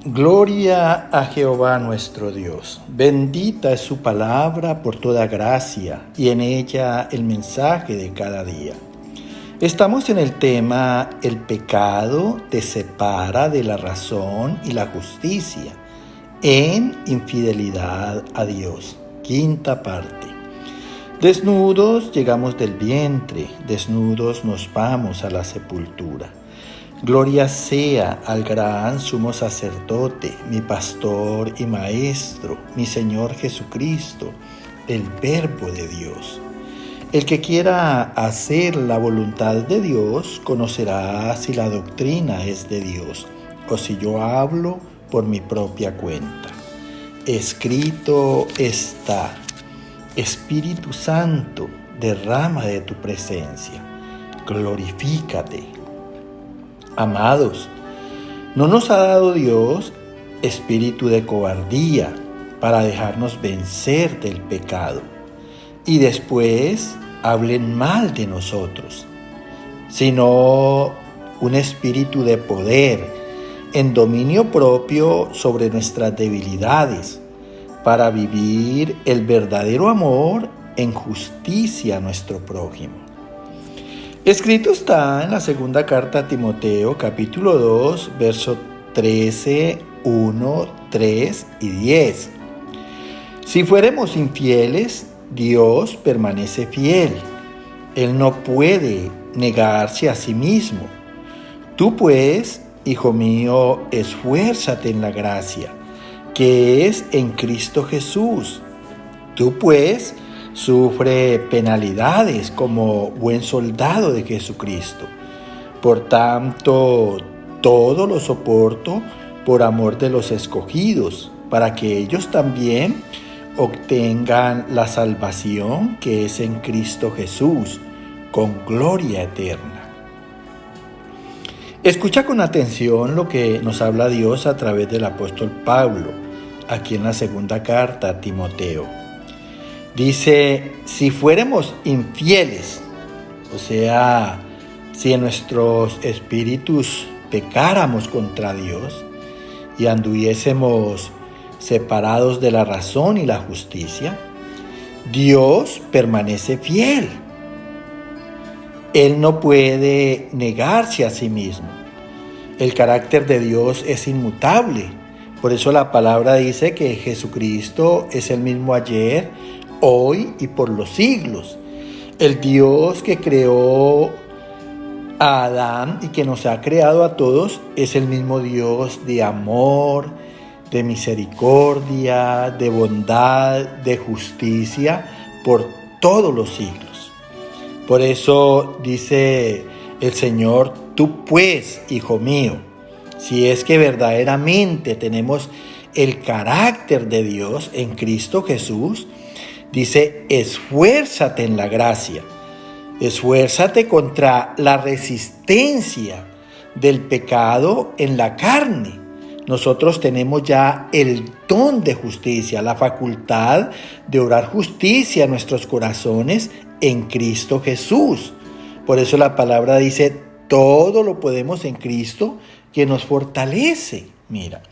Gloria a Jehová nuestro Dios. Bendita es su palabra por toda gracia y en ella el mensaje de cada día. Estamos en el tema El pecado te separa de la razón y la justicia en infidelidad a Dios. Quinta parte. Desnudos llegamos del vientre, desnudos nos vamos a la sepultura. Gloria sea al gran sumo sacerdote, mi pastor y maestro, mi Señor Jesucristo, el Verbo de Dios. El que quiera hacer la voluntad de Dios conocerá si la doctrina es de Dios o si yo hablo por mi propia cuenta. Escrito está: Espíritu Santo, derrama de tu presencia, glorifícate. Amados, no nos ha dado Dios espíritu de cobardía para dejarnos vencer del pecado y después hablen mal de nosotros, sino un espíritu de poder, en dominio propio sobre nuestras debilidades, para vivir el verdadero amor en justicia a nuestro prójimo. Escrito está en la segunda carta a Timoteo, capítulo 2, versos 13, 1, 3 y 10. Si fuéramos infieles, Dios permanece fiel. Él no puede negarse a sí mismo. Tú pues, hijo mío, esfuérzate en la gracia, que es en Cristo Jesús. Tú pues, sufre penalidades como buen soldado de Jesucristo. Por tanto, todo lo soporto por amor de los escogidos, para que ellos también obtengan la salvación que es en Cristo Jesús, con gloria eterna. Escucha con atención lo que nos habla Dios a través del apóstol Pablo, aquí en la segunda carta a Timoteo. Dice, si fuéramos infieles, o sea, si en nuestros espíritus pecáramos contra Dios y anduviésemos separados de la razón y la justicia, Dios permanece fiel. Él no puede negarse a sí mismo. El carácter de Dios es inmutable. Por eso la palabra dice que Jesucristo es el mismo ayer, hoy y por los siglos. El Dios que creó a Adán y que nos ha creado a todos es el mismo Dios de amor, de misericordia, de bondad, de justicia por todos los siglos. Por eso dice el Señor, tú pues, hijo mío, si es que verdaderamente tenemos el carácter de Dios en Cristo Jesús, dice, esfuérzate en la gracia, esfuérzate contra la resistencia del pecado en la carne. Nosotros tenemos ya el don de justicia, la facultad de obrar justicia a nuestros corazones en Cristo Jesús. Por eso la palabra dice, todo lo podemos en Cristo que nos fortalece. Mira,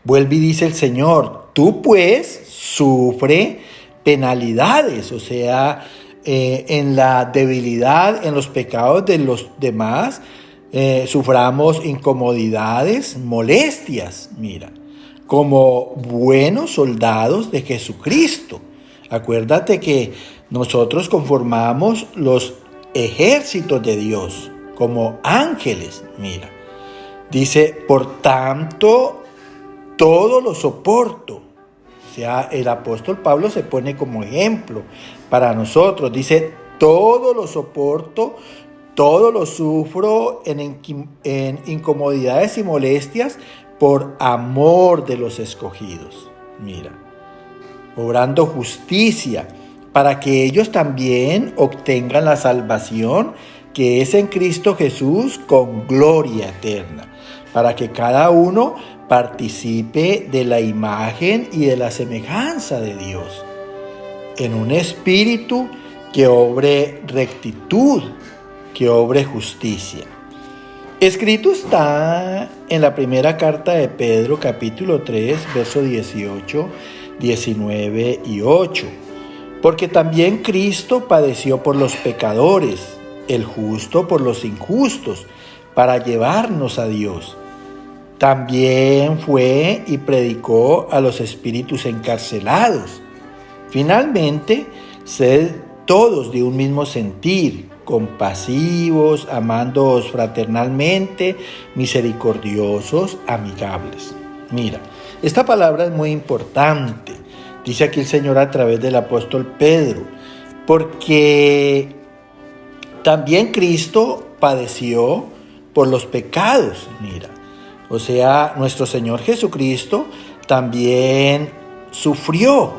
vuelve y dice el Señor, tú pues sufre penalidades, o sea, en la debilidad, en los pecados de los demás, suframos incomodidades, molestias, mira, como buenos soldados de Jesucristo. Acuérdate que nosotros conformamos los ejércitos de Dios, como ángeles, mira. Dice, por tanto, todo lo soporto. O sea, el apóstol Pablo se pone como ejemplo para nosotros. Dice, todo lo soporto, todo lo sufro en incomodidades y molestias por amor de los escogidos. Mira, obrando justicia para que ellos también obtengan la salvación que es en Cristo Jesús con gloria eterna. Para que cada uno participe de la imagen y de la semejanza de Dios, en un espíritu que obre rectitud, que obre justicia. Escrito está en la primera carta de Pedro, capítulo 3, versos 18, 19 y 8. Porque también Cristo padeció por los pecadores, el justo por los injustos, para llevarnos a Dios. También fue y predicó a los espíritus encarcelados. Finalmente, sed todos de un mismo sentir, compasivos, amándoos fraternalmente, misericordiosos, amigables. Mira, esta palabra es muy importante, dice aquí el Señor a través del apóstol Pedro, porque también Cristo padeció por los pecados, mira. O sea, nuestro Señor Jesucristo también sufrió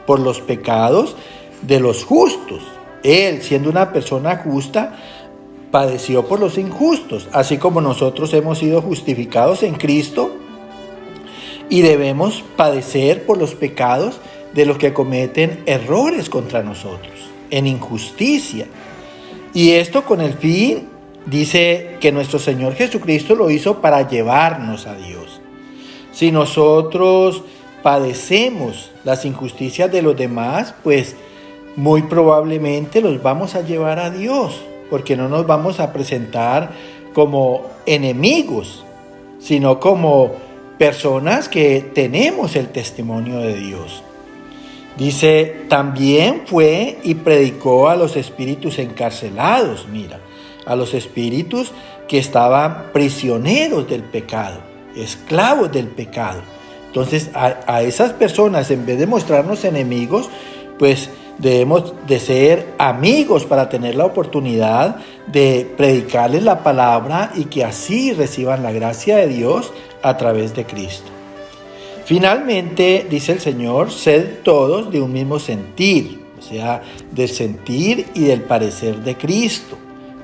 por los pecados de los justos. Él, siendo una persona justa, padeció por los injustos, así como nosotros hemos sido justificados en Cristo y debemos padecer por los pecados de los que cometen errores contra nosotros, en injusticia. Y esto con el fin, dice que nuestro Señor Jesucristo lo hizo para llevarnos a Dios. Si nosotros padecemos las injusticias de los demás, pues muy probablemente los vamos a llevar a Dios, porque no nos vamos a presentar como enemigos, sino como personas que tenemos el testimonio de Dios. Dice, también fue y predicó a los espíritus encarcelados, mira, a los espíritus que estaban prisioneros del pecado, esclavos del pecado. Entonces, a esas personas, en vez de mostrarnos enemigos, pues debemos de ser amigos para tener la oportunidad de predicarles la palabra y que así reciban la gracia de Dios a través de Cristo. Finalmente, dice el Señor, sed todos de un mismo sentir, o sea, del sentir y del parecer de Cristo.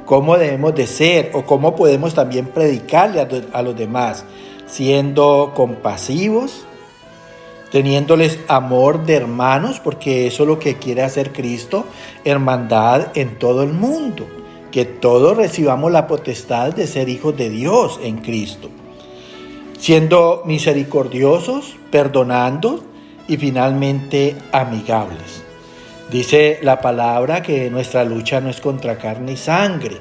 ¿Cómo debemos de ser o cómo podemos también predicarle a los demás? Siendo compasivos, teniéndoles amor de hermanos, porque eso es lo que quiere hacer Cristo, hermandad en todo el mundo, que todos recibamos la potestad de ser hijos de Dios en Cristo, siendo misericordiosos, perdonando y finalmente amigables. Dice la palabra que nuestra lucha no es contra carne y sangre,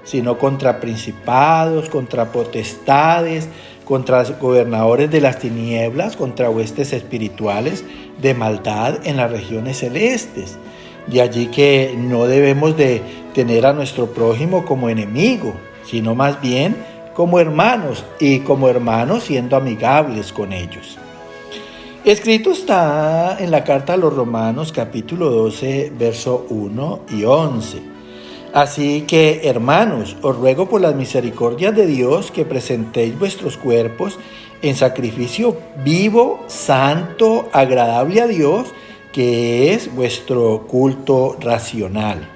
sino contra principados, contra potestades, contra gobernadores de las tinieblas, contra huestes espirituales de maldad en las regiones celestes. De allí que no debemos de tener a nuestro prójimo como enemigo, sino más bien como hermanos, y como hermanos siendo amigables con ellos. Escrito está en la carta a los Romanos, capítulo 12, verso 1 y 11. Así que, hermanos, os ruego por las misericordias de Dios que presentéis vuestros cuerpos en sacrificio vivo, santo, agradable a Dios, que es vuestro culto racional,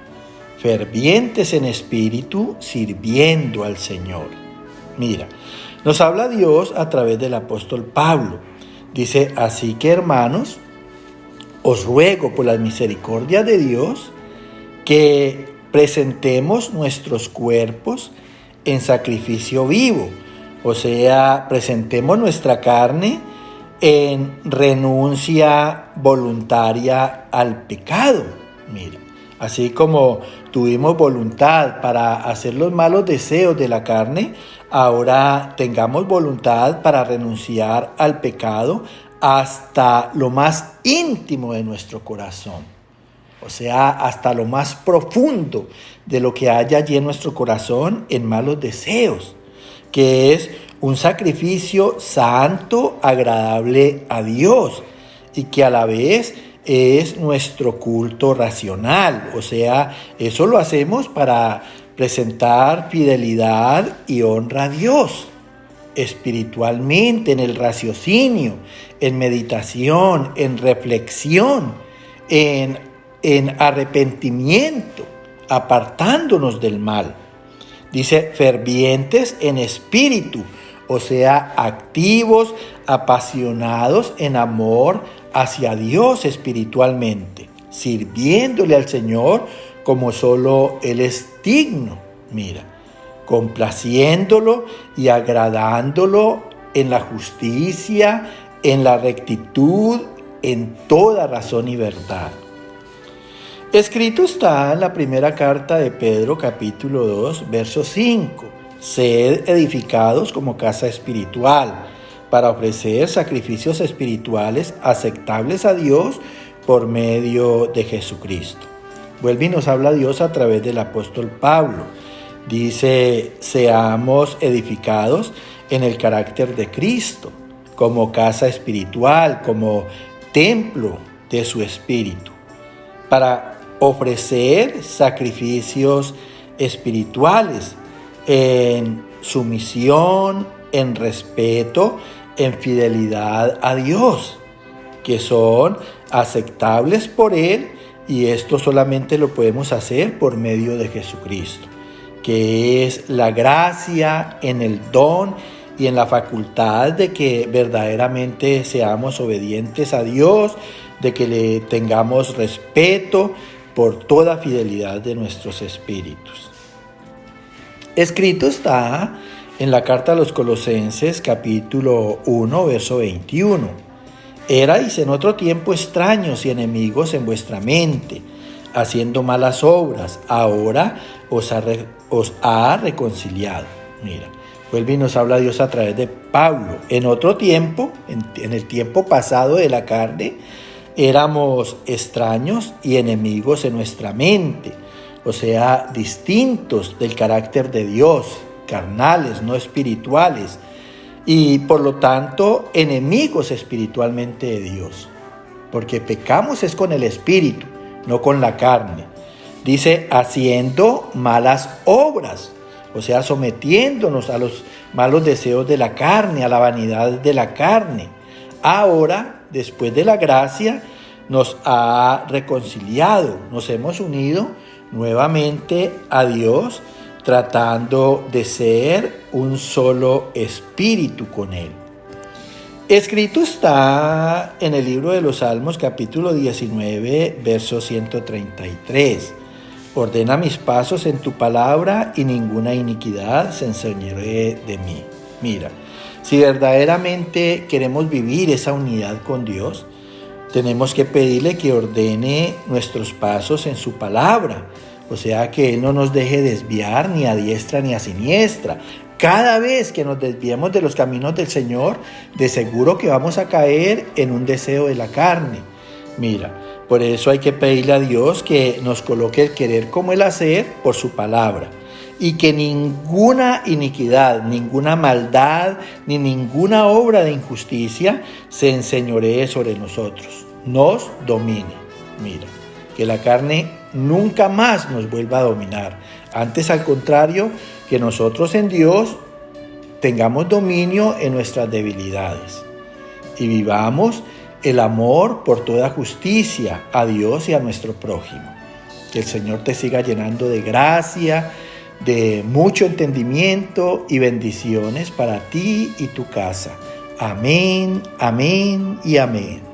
fervientes en espíritu, sirviendo al Señor. Mira, nos habla Dios a través del apóstol Pablo. Dice, así que, hermanos, os ruego por las misericordias de Dios que presentemos nuestros cuerpos en sacrificio vivo, o sea, presentemos nuestra carne en renuncia voluntaria al pecado. Mira, así como tuvimos voluntad para hacer los malos deseos de la carne, ahora tengamos voluntad para renunciar al pecado hasta lo más íntimo de nuestro corazón. O sea, hasta lo más profundo de lo que haya allí en nuestro corazón en malos deseos, que es un sacrificio santo, agradable a Dios, y que a la vez es nuestro culto racional. O sea, eso lo hacemos para presentar fidelidad y honra a Dios, espiritualmente, en el raciocinio, en meditación, en reflexión, en arrepentimiento, apartándonos del mal. Dice, fervientes en espíritu, o sea, activos, apasionados en amor hacia Dios espiritualmente, sirviéndole al Señor como solo Él es digno. Mira, complaciéndolo y agradándolo en la justicia, en la rectitud, en toda razón y verdad. Escrito está en la primera carta de Pedro, capítulo 2, verso 5. Sed edificados como casa espiritual, para ofrecer sacrificios espirituales aceptables a Dios por medio de Jesucristo. Vuelve y nos habla Dios a través del apóstol Pablo. Dice, seamos edificados en el carácter de Cristo, como casa espiritual, como templo de su espíritu, para ofrecer sacrificios espirituales en sumisión, en respeto, en fidelidad a Dios, que son aceptables por Él, y esto solamente lo podemos hacer por medio de Jesucristo, que es la gracia en el don y en la facultad de que verdaderamente seamos obedientes a Dios, de que le tengamos respeto por toda fidelidad de nuestros espíritus. Escrito está en la carta a los Colosenses, capítulo 1, verso 21. Erais en otro tiempo extraños y enemigos en vuestra mente, haciendo malas obras. Ahora os ha reconciliado. Mira, vuelve y nos habla Dios a través de Pablo. En otro tiempo, en el tiempo pasado de la carne, éramos extraños y enemigos en nuestra mente, o sea, distintos del carácter de Dios, carnales, no espirituales, y por lo tanto enemigos espiritualmente de Dios, porque pecamos es con el espíritu, no con la carne. Dice, haciendo malas obras, o sea, sometiéndonos a los malos deseos de la carne, a la vanidad de la carne. Ahora, después de la gracia, nos ha reconciliado, nos hemos unido nuevamente a Dios, tratando de ser un solo espíritu con Él. Escrito está en el libro de los Salmos, capítulo 19, verso 133. Ordena mis pasos en tu palabra y ninguna iniquidad se enseñoree de mí. Mira, si verdaderamente queremos vivir esa unidad con Dios, tenemos que pedirle que ordene nuestros pasos en su palabra. O sea, que Él no nos deje desviar ni a diestra ni a siniestra. Cada vez que nos desviemos de los caminos del Señor, de seguro que vamos a caer en un deseo de la carne. Mira, por eso hay que pedirle a Dios que nos coloque el querer como el hacer por su palabra. Y que ninguna iniquidad, ninguna maldad, ni ninguna obra de injusticia se enseñoree sobre nosotros, nos domine. Mira, que la carne nunca más nos vuelva a dominar. Antes, al contrario, que nosotros en Dios tengamos dominio en nuestras debilidades y vivamos el amor por toda justicia a Dios y a nuestro prójimo. Que el Señor te siga llenando de gracia, de mucho entendimiento y bendiciones para ti y tu casa. Amén, amén y amén.